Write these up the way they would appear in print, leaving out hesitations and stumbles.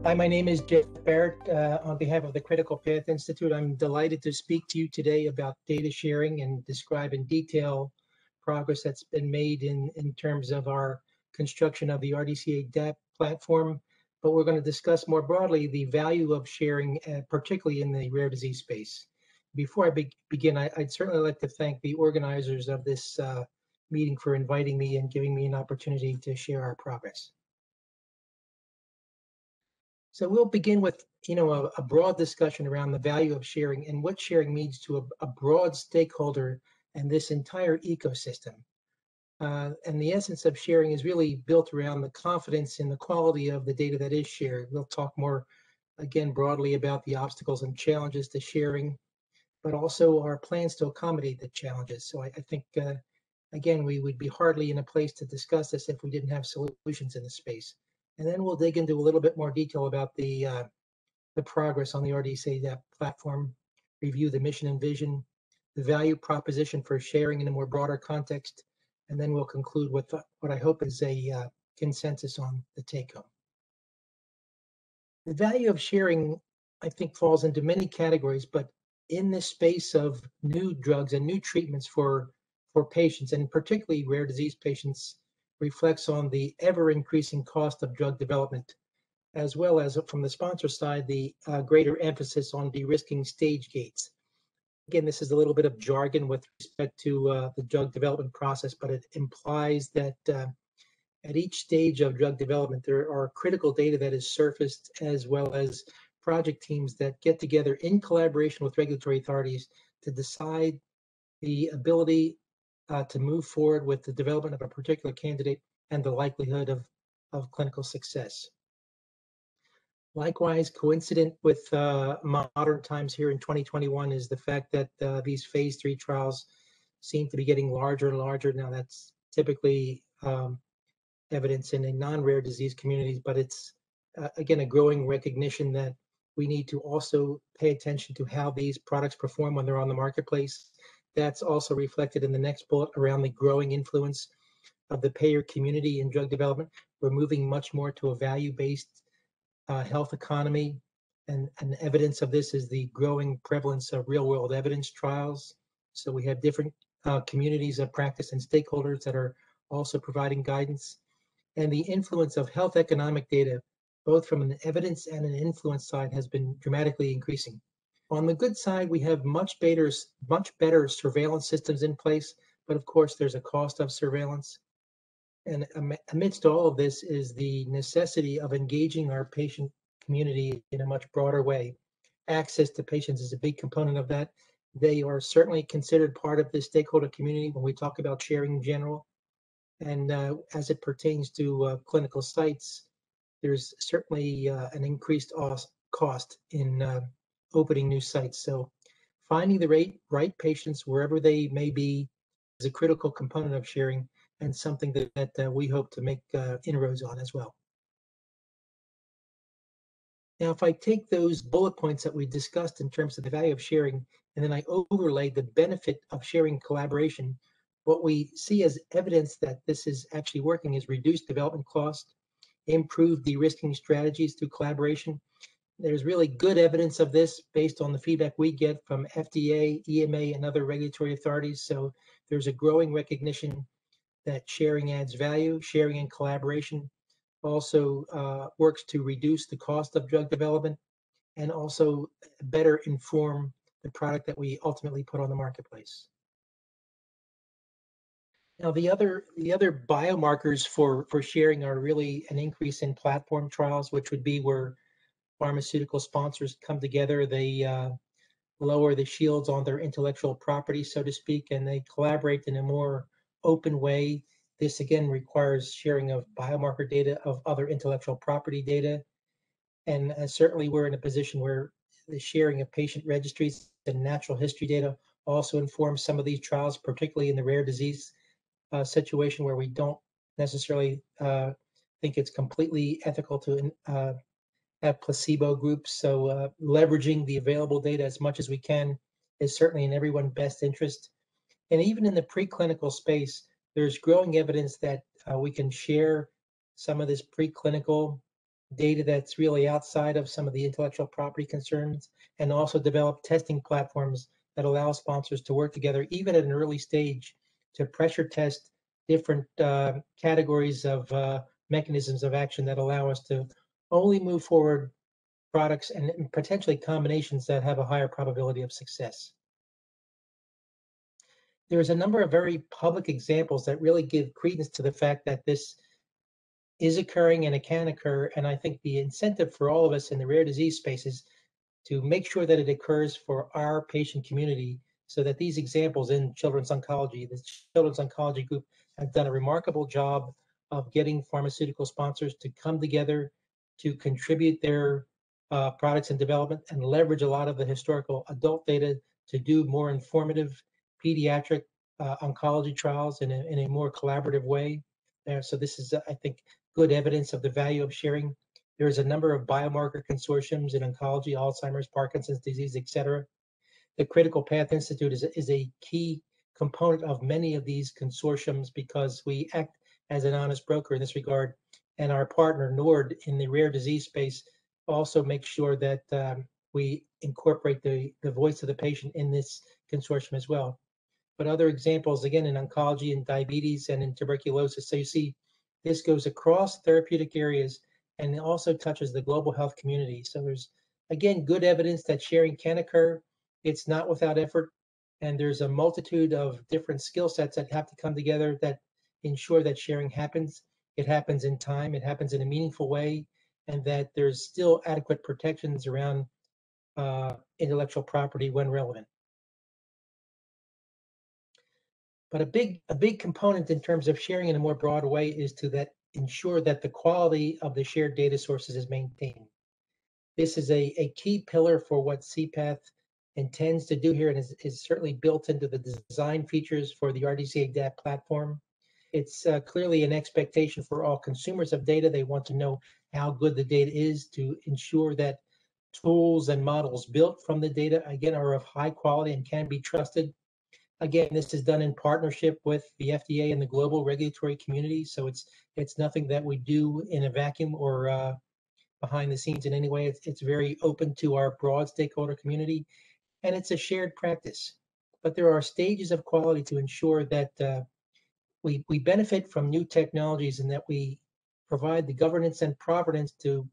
Hi, my name is Jeff Barrett. On behalf of the Critical Path Institute, I'm delighted to speak to you today about data sharing and describe in detail progress that's been made in terms of our construction of the RDCA DAP platform. But we're going to discuss more broadly the value of sharing, particularly in the rare disease space. Before I begin, I'd certainly like to thank the organizers of this meeting for inviting me and giving me an opportunity to share our progress. So we'll begin with, a broad discussion around the value of sharing and what sharing means to a broad stakeholder and this entire ecosystem. And the essence of sharing is really built around the confidence in the quality of the data that is shared. We'll talk more, again, broadly about the obstacles and challenges to sharing, but also our plans to accommodate the challenges. So I think, again, we would be hardly in a place to discuss this if we didn't have solutions in the space. And then we'll dig into a little bit more detail about the progress on the RDCA platform, review the mission and vision, the value proposition for sharing in a more broader context, and then we'll conclude with what I hope is a consensus on the take-home. The value of sharing, I think, falls into many categories, but in this space of new drugs and new treatments for patients, and particularly rare disease patients, reflects on the ever-increasing cost of drug development, as well as from the sponsor side, the greater emphasis on de-risking stage gates. Again, this is a little bit of jargon with respect to the drug development process, but it implies that at each stage of drug development, there are critical data that is surfaced, as well as project teams that get together in collaboration with regulatory authorities to decide the ability to move forward with the development of a particular candidate and the likelihood of clinical success. Likewise, coincident with modern times here in 2021 is the fact that these phase 3 trials seem to be getting larger and larger. Now, that's typically evidence in a non-rare disease communities, but it's, again, a growing recognition that we need to also pay attention to how these products perform when they're on the marketplace. That's also reflected in the next bullet around the growing influence of the payer community in drug development. We're moving much more to a value-based health economy, and evidence of this is the growing prevalence of real-world evidence trials. So we have different communities of practice and stakeholders that are also providing guidance. And the influence of health economic data, both from an evidence and an influence side, has been dramatically increasing. On the good side, we have much better surveillance systems in place, but of course there's a cost of surveillance. And amidst all of this is the necessity of engaging our patient community in a much broader way. Access to patients is a big component of that. They are certainly considered part of the stakeholder community when we talk about sharing in general. And as it pertains to clinical sites, there's certainly an increased cost in opening new sites. So finding the right patients wherever they may be is a critical component of sharing, and something that we hope to make inroads on as well. Now, if I take those bullet points that we discussed in terms of the value of sharing, and then I overlay the benefit of sharing collaboration, what we see as evidence that this is actually working is reduced development cost, improved de-risking strategies through collaboration. There's really good evidence of this based on the feedback we get from FDA, EMA, and other regulatory authorities. So there's a growing recognition that sharing adds value. Sharing and collaboration also works to reduce the cost of drug development and also better inform the product that we ultimately put on the marketplace. Now, the other biomarkers for sharing are really an increase in platform trials, which would be where pharmaceutical sponsors come together. They lower the shields on their intellectual property, so to speak, and they collaborate in a more open way. This again requires sharing of biomarker data, of other intellectual property data. And certainly we're in a position where the sharing of patient registries and natural history data also informs some of these trials, particularly in the rare disease situation where we don't necessarily think it's completely ethical to have placebo groups. So leveraging the available data as much as we can is certainly in everyone's best interest. And even in the preclinical space, there's growing evidence that we can share some of this preclinical data that's really outside of some of the intellectual property concerns, and also develop testing platforms that allow sponsors to work together, even at an early stage, to pressure test different categories of mechanisms of action that allow us to only move forward products and potentially combinations that have a higher probability of success. There's a number of very public examples that really give credence to the fact that this is occurring and it can occur. And I think the incentive for all of us in the rare disease space is to make sure that it occurs for our patient community, so that these examples in children's oncology, the children's oncology group have done a remarkable job of getting pharmaceutical sponsors to come together to contribute their products and development and leverage a lot of the historical adult data to do more informative pediatric oncology trials in a more collaborative way. So this is, I think, good evidence of the value of sharing. There's a number of biomarker consortiums in oncology, Alzheimer's, Parkinson's disease, et cetera. The Critical Path Institute is a key component of many of these consortiums because we act as an honest broker in this regard. And our partner, NORD, in the rare disease space also makes sure that we incorporate the voice of the patient in this consortium as well. But other examples, again, in oncology and diabetes and in tuberculosis. So you see, this goes across therapeutic areas and it also touches the global health community. So there's, again, good evidence that sharing can occur. It's not without effort. And there's a multitude of different skill sets that have to come together that ensure that sharing happens. It happens in time, it happens in a meaningful way, and that there's still adequate protections around intellectual property when relevant. But a big component in terms of sharing in a more broad way is to ensure that the quality of the shared data sources is maintained. This is a key pillar for what CPATH intends to do here, and is certainly built into the design features for the RDC ADAPT platform. It's clearly an expectation for all consumers of data. They want to know how good the data is to ensure that tools and models built from the data, again, are of high quality and can be trusted. Again, this is done in partnership with the FDA and the global regulatory community. So it's nothing that we do in a vacuum or behind the scenes in any way. It's very open to our broad stakeholder community, and it's a shared practice. But there are stages of quality to ensure that we benefit from new technologies and that we provide the governance and provenance to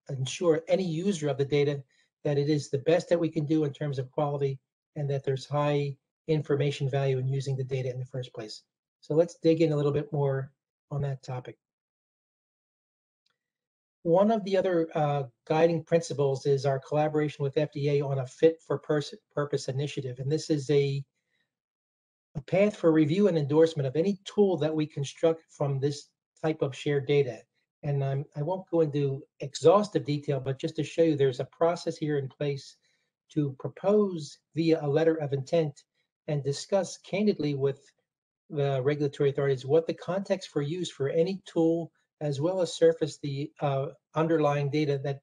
ensure any user of the data that it is the best that we can do in terms of quality, and that there's high information value in using the data in the first place. So let's dig in a little bit more on that topic. One of the other guiding principles is our collaboration with FDA on a fit-for-purpose initiative. And this is a path for review and endorsement of any tool that we construct from this type of shared data. And I won't go into exhaustive detail, but just to show you, there's a process here in place to propose via a letter of intent and discuss candidly with the regulatory authorities what the context for use for any tool, as well as surface the underlying data that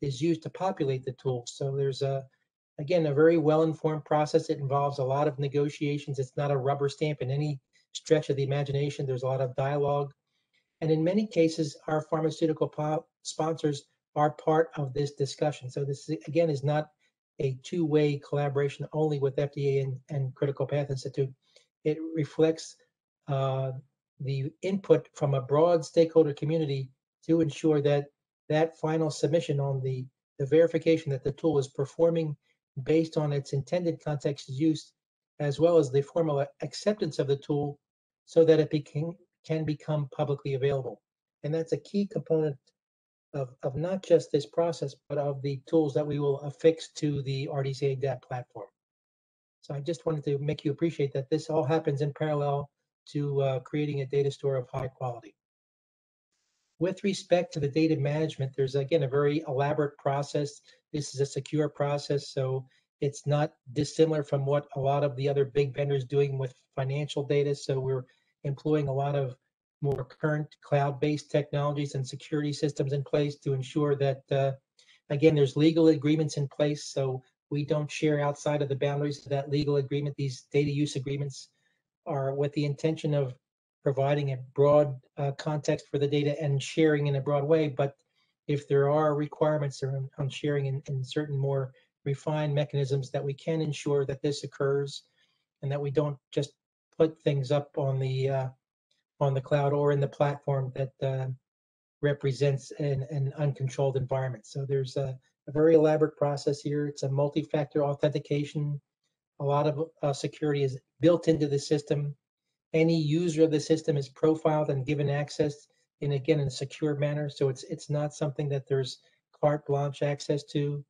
is used to populate the tool. So there's again, a very well-informed process. It involves a lot of negotiations. It's not a rubber stamp in any stretch of the imagination. There's a lot of dialogue. And in many cases, our pharmaceutical sponsors are part of this discussion. So this, again, is not a two-way collaboration only with FDA and Critical Path Institute. It reflects the input from a broad stakeholder community to ensure that that final submission on the verification that the tool is performing based on its intended context of use, as well as the formal acceptance of the tool so that it can become publicly available. And that's a key component of not just this process, but of the tools that we will affix to the RDC ADAPT platform. So I just wanted to make you appreciate that this all happens in parallel to creating a data store of high quality. With respect to the data management, there's, again, a very elaborate process. This is a secure process, so it's not dissimilar from what a lot of the other big vendors doing with financial data. So we're employing a lot of more current cloud-based technologies and security systems in place to ensure that, again, there's legal agreements in place, so we don't share outside of the boundaries of that legal agreement. These data use agreements are with the intention of providing a broad context for the data and sharing in a broad way, but if there are requirements on sharing in certain more refined mechanisms, that we can ensure that this occurs and that we don't just put things up on the cloud or in the platform that represents an uncontrolled environment. So there's a very elaborate process here. It's a multi-factor authentication. A lot of security is built into the system. Any user of the system is profiled and given access in, again, in a secure manner. So it's not something that there's carte blanche access to.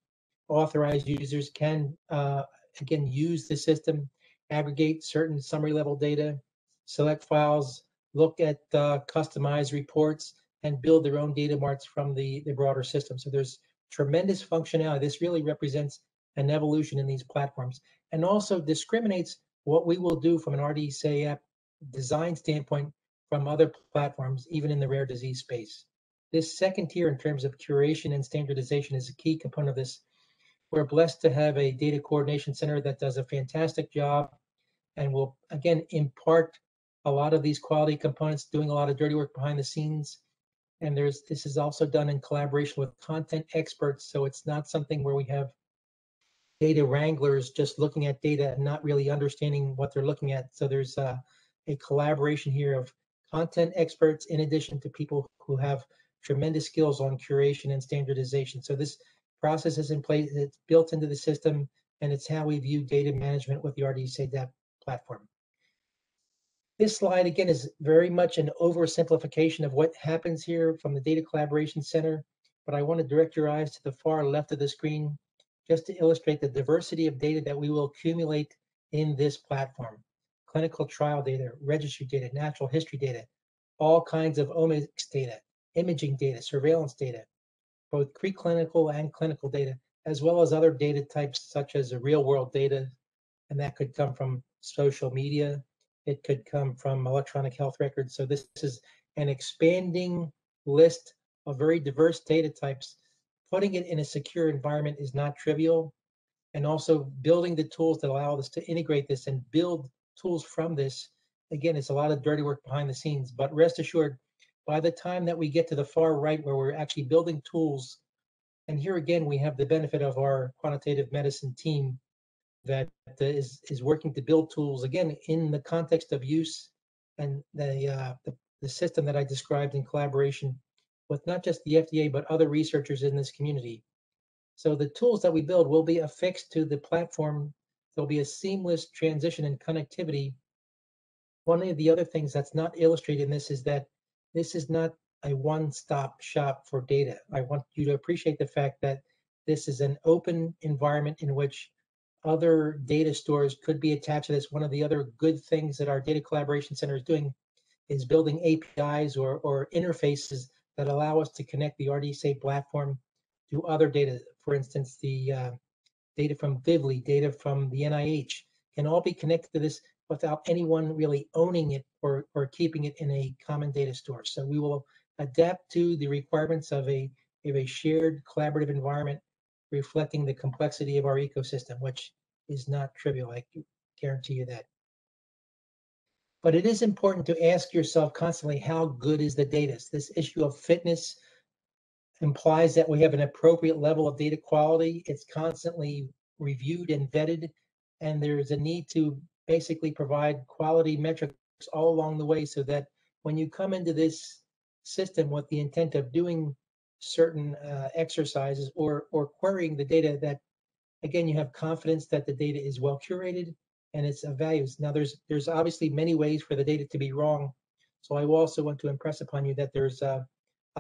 Authorized users can, again, use the system, aggregate certain summary level data, select files, look at customized reports, and build their own data marts from the broader system. So there's tremendous functionality. This really represents an evolution in these platforms, and also discriminates what we will do from an RDSA app design standpoint from other platforms, even in the rare disease space. This second tier in terms of curation and standardization is a key component of this. We're blessed to have a data coordination center that does a fantastic job and will, again, impart a lot of these quality components, doing a lot of dirty work behind the scenes. And this is also done in collaboration with content experts. So it's not something where we have data wranglers just looking at data and not really understanding what they're looking at. So there's a collaboration here of content experts in addition to people who have tremendous skills on curation and standardization. So this process is in place, it's built into the system, and it's how we view data management with the RDSA platform. This slide, again, is very much an oversimplification of what happens here from the Data Collaboration Center, but I want to direct your eyes to the far left of the screen just to illustrate the diversity of data that we will accumulate in this platform. Clinical trial data, registry data, natural history data, all kinds of omics data, imaging data, surveillance data, both preclinical and clinical data, as well as other data types such as real world data, and that could come from social media, it could come from electronic health records. So this is an expanding list of very diverse data types. Putting it in a secure environment is not trivial, and also building the tools that allow us to integrate this and build tools from this. Again, it's a lot of dirty work behind the scenes, but rest assured, by the time that we get to the far right where we're actually building tools, and here again, we have the benefit of our quantitative medicine team that is working to build tools, again, in the context of use and the system that I described in collaboration with not just the FDA, but other researchers in this community. So the tools that we build will be affixed to the platform. There'll be a seamless transition and connectivity. One of the other things that's not illustrated in this is that this is not a one-stop shop for data. I want you to appreciate the fact that this is an open environment in which other data stores could be attached to this. One of the other good things that our Data Collaboration Center is doing is building APIs or interfaces that allow us to connect the RDSA platform to other data. For instance, the data from Vivli, data from the NIH can all be connected to this without anyone really owning it or keeping it in a common data store. So we will adapt to the requirements of a shared collaborative environment reflecting the complexity of our ecosystem, which is not trivial, I guarantee you that. But it is important to ask yourself constantly, how good is the data? This issue of fitness implies that we have an appropriate level of data quality. It's constantly reviewed and vetted, and there's a need to basically provide quality metrics all along the way so that when you come into this system with the intent of doing certain exercises or querying the data, that again, you have confidence that the data is well curated and it's of values. Now there's obviously many ways for the data to be wrong. So I also want to impress upon you that there's a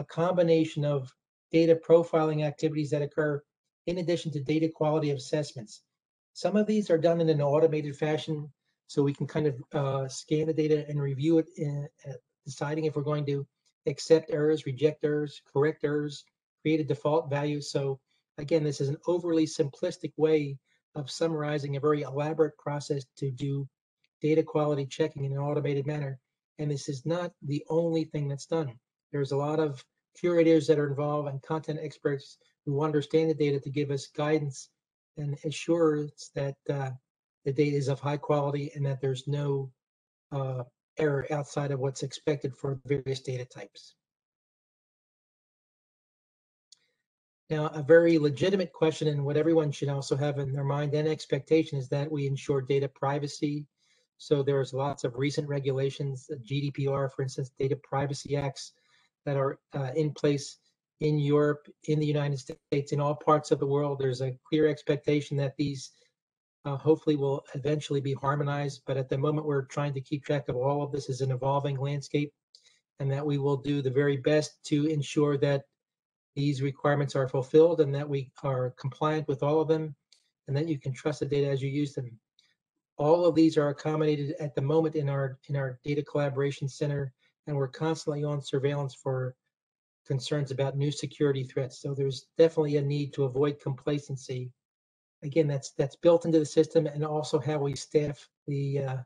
combination of data profiling activities that occur in addition to data quality assessments. Some of these are done in an automated fashion, so we can kind of scan the data and review it, deciding if we're going to accept errors, reject errors, correct errors, create a default value. So again, this is an overly simplistic way of summarizing a very elaborate process to do data quality checking in an automated manner. And this is not the only thing that's done. There's a lot of curators that are involved and content experts who understand the data to give us guidance and assurance that the data is of high quality and that there's no error outside of what's expected for various data types. Now, a very legitimate question, and what everyone should also have in their mind and expectation, is that we ensure data privacy. So there's lots of recent regulations, GDPR, for instance, data privacy acts that are in place in Europe, in the United States, in all parts of the world. There's a clear expectation that these hopefully will eventually be harmonized. But at the moment, we're trying to keep track of all of this as an evolving landscape, and that we will do the very best to ensure that these requirements are fulfilled and that we are compliant with all of them, and that you can trust the data as you use them. All of these are accommodated at the moment in our data collaboration center, and we're constantly on surveillance for concerns about new security threats. So there's definitely a need to avoid complacency. Again, that's built into the system, and also how we staff the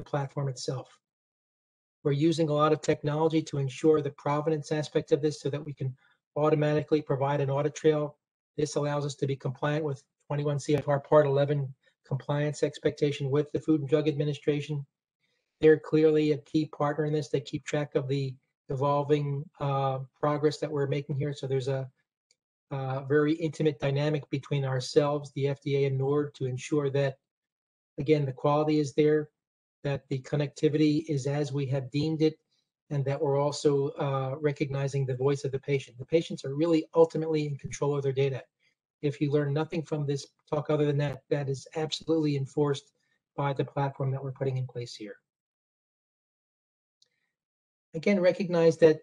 platform itself. We're using a lot of technology to ensure the provenance aspect of this so that we can automatically provide an audit trail. This allows us to be compliant with 21 CFR Part 11 compliance expectation with the Food and Drug Administration. They're clearly a key partner in this. They keep track of the evolving progress that we're making here. So there's a very intimate dynamic between ourselves, the FDA, and NORD to ensure that, again, the quality is there, that the connectivity is as we have deemed it, and that we're also recognizing the voice of the patient. The patients are really ultimately in control of their data. If you learn nothing from this talk other than that, that is absolutely enforced by the platform that we're putting in place here. Again, recognize that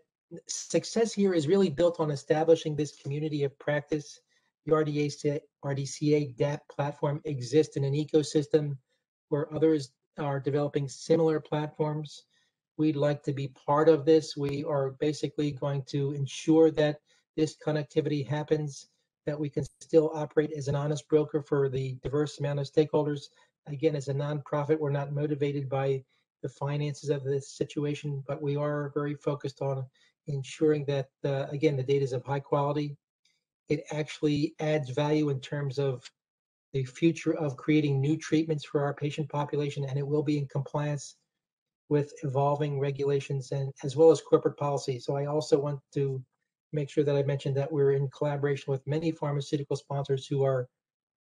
success here is really built on establishing this community of practice. The RDCA DAP platform exists in an ecosystem where others are developing similar platforms. We'd like to be part of this. We are basically going to ensure that this connectivity happens, that we can still operate as an honest broker for the diverse amount of stakeholders. Again, as a nonprofit, we're not motivated by the finances of this situation, but we are very focused on ensuring that, again, the data is of high quality. It actually adds value in terms of the future of creating new treatments for our patient population, and it will be in compliance with evolving regulations and as well as corporate policy. So I also want to make sure that I mentioned that we're in collaboration with many pharmaceutical sponsors who are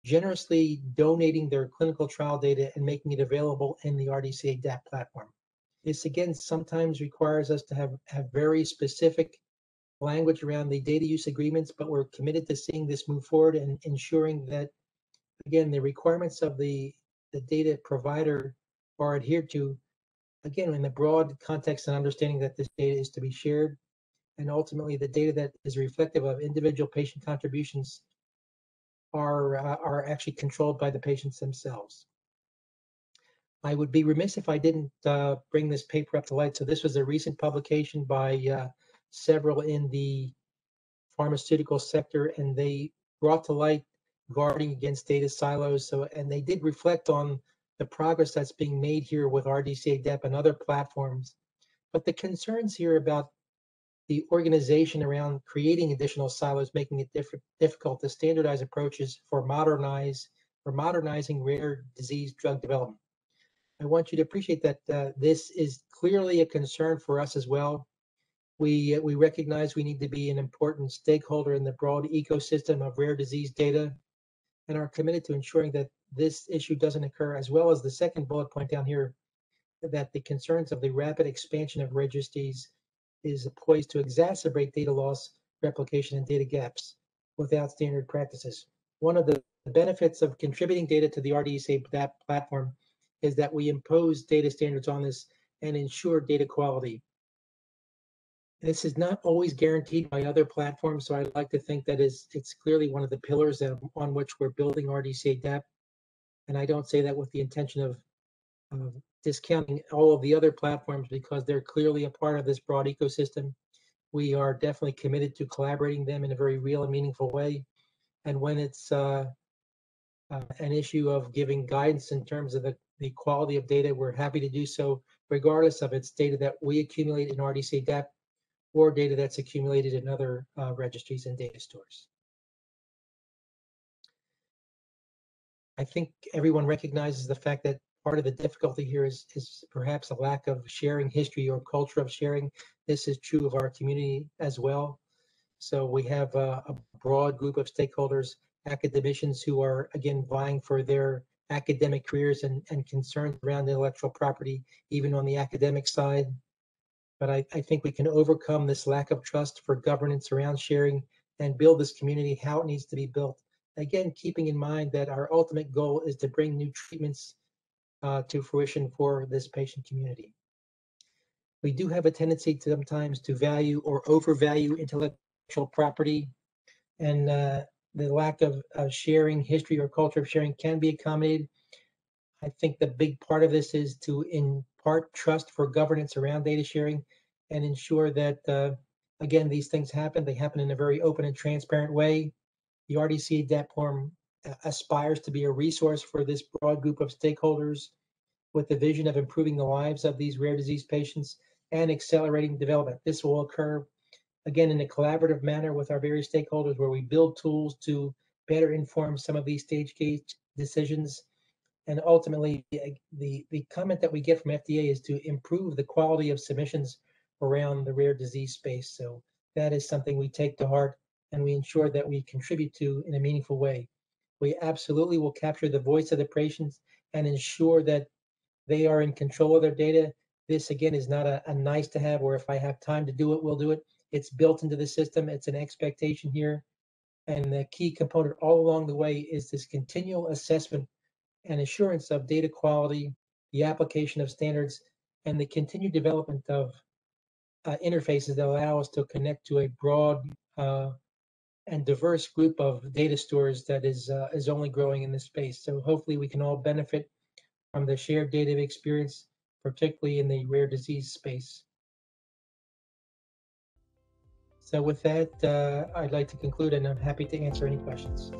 generously donating their clinical trial data and making it available in the RDCA DAP platform. This, again, sometimes requires us to have very specific language around the data use agreements, but we're committed to seeing this move forward and ensuring that, again, the requirements of the data provider are adhered to, again, in the broad context and understanding that this data is to be shared, and ultimately the data that is reflective of individual patient contributions are actually controlled by the patients themselves. I would be remiss if I didn't bring this paper up to light. So this was a recent publication by several in the pharmaceutical sector, and they brought to light guarding against data silos. So, and they did reflect on the progress that's being made here with RDCA DAP and other platforms. But the concerns here about the organization around creating additional silos, making it difficult to standardize approaches for modernizing rare disease drug development. I want you to appreciate that this is clearly a concern for us as well. We recognize we need to be an important stakeholder in the broad ecosystem of rare disease data, and are committed to ensuring that this issue doesn't occur, as well as the second bullet point down here, that the concerns of the rapid expansion of registries is poised to exacerbate data loss, replication, and data gaps without standard practices. One of the benefits of contributing data to the RDCA DAP platform is that we impose data standards on this and ensure data quality. This is not always guaranteed by other platforms, so I'd like to think that it's clearly one of the pillars on which we're building RDCA DAP. And I don't say that with the intention of discounting all of the other platforms, because they're clearly a part of this broad ecosystem. We are definitely committed to collaborating them in a very real and meaningful way. And when it's an issue of giving guidance in terms of the quality of data, we're happy to do so, regardless of it's data that we accumulate in RDCA DAP or data that's accumulated in other registries and data stores. I think everyone recognizes the fact that part of the difficulty here is perhaps a lack of sharing history or culture of sharing. This is true of our community as well. So we have a broad group of stakeholders, academicians who are, again, vying for their academic careers and concerns around intellectual property, even on the academic side. But I think we can overcome this lack of trust for governance around sharing and build this community how it needs to be built. Again, keeping in mind that our ultimate goal is to bring new treatments to fruition for this patient community. We do have a tendency to sometimes to value or overvalue intellectual property, and the lack of sharing, history or culture of sharing can be accommodated. I think the big part of this is to impart trust for governance around data sharing and ensure that, again, these things happen. They happen in a very open and transparent way. The RDC platform aspires to be a resource for this broad group of stakeholders with the vision of improving the lives of these rare disease patients and accelerating development. This will occur, again, in a collaborative manner with our various stakeholders where we build tools to better inform some of these stage gate decisions. And ultimately, the comment that we get from FDA is to improve the quality of submissions around the rare disease space. So that is something we take to heart and we ensure that we contribute to in a meaningful way. We absolutely will capture the voice of the patients and ensure that they are in control of their data. This, again, is not a nice to have, or if I have time to do it, we'll do it. It's built into the system. It's an expectation here. And the key component all along the way is this continual assessment and assurance of data quality, the application of standards, and the continued development of interfaces that allow us to connect to a broad and diverse group of data stores that is only growing in this space. So hopefully we can all benefit from the shared data experience, particularly in the rare disease space. So with that, I'd like to conclude, and I'm happy to answer any questions.